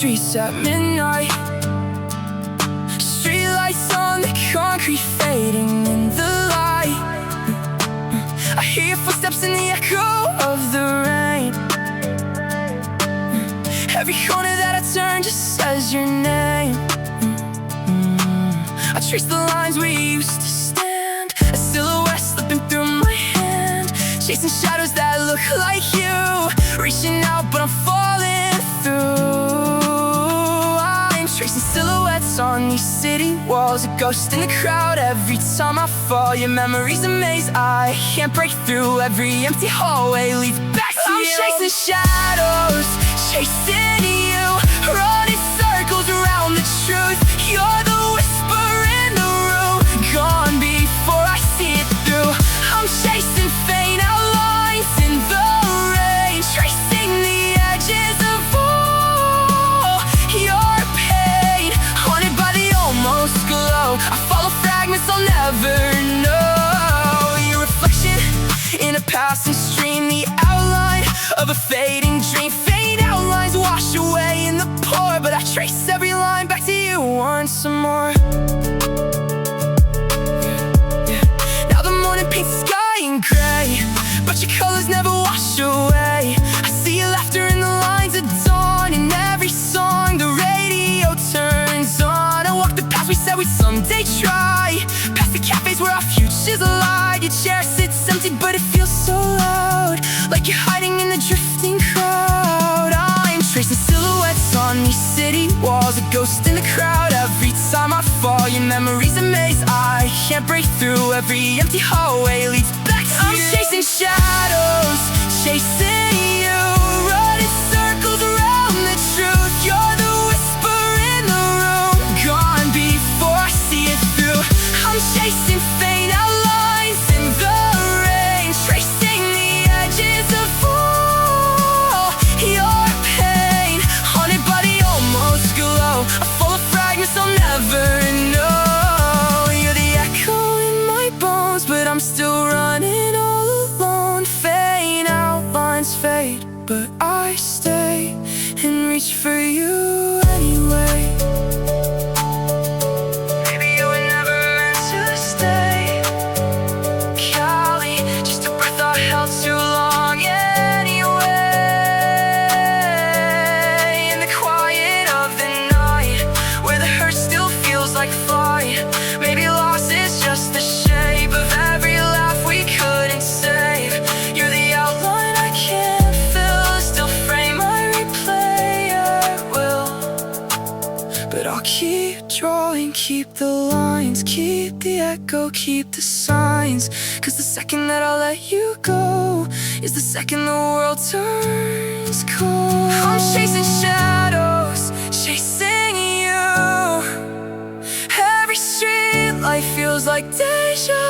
streets at midnight. Streetlights on the concrete fading in the light. I hear footsteps in the echo of the rain. Every corner that I turn just says your name. I trace the lines we used to stand, a silhouette slipping through my hand, chasing shadows that look like you, reaching out but I'm falling through. I'm tracing silhouettes on these city walls, a ghost in the crowd every time I fall. Your memory's a maze I can't break through, every empty hallway leads back to you. I'm chasing shadows, chasing you, running circles around the truth. You're the whisper in the room, gone before I see it through. I'm chasing faint outlines in the rain, tracing the edges of all your pain. Haunted by the almost glow, I follow fragments I'll never know. Your reflection in a passing stream, the outline of a fading dream. Faint outlines wash away in the pour, but I trace every line back to you once more. Now the morning paints the sky in gray, but your colors never wash away. I see your laughter in the lines of dawn, in every song the radio turns on. I walk the path we said we'd someday try, past the cafes where our futures lie. Your chair sits empty but it feels so loud, like you're hiding in the drifting crowd. I'm tracing silhouettes on these city walls, a ghost in the crowd every time I fall. Your memory's a maze I can't break through, every empty hallway leads back to you. I'm chasing shadows, chasing you, running circles around the truth. You're the whisper in the room, gone before I see it through. I'm chasing faint outlines in the rain, tracing the edges of all your pain. Haunted by the almost glow, a full of fragments I'll never know. You're the echo in my bones, but I'm still running all alone. Faint outlines fade, but I stay and reach for you anyway. Maybe you were never meant to stay, Callie, just a breath I held too long anyway. In the quiet of the night, where the hurt still feels like flight, maybe loss is just the shape of every laugh we couldn't save. You're the outline I can't fill, still frame I replay at will. But I'll keep drawing, keep the lines, keep the echo, keep the signs. Cause the second that I let you go is the second the world turns cold. I'm chasing shadows, chasing you, every street light feels like deja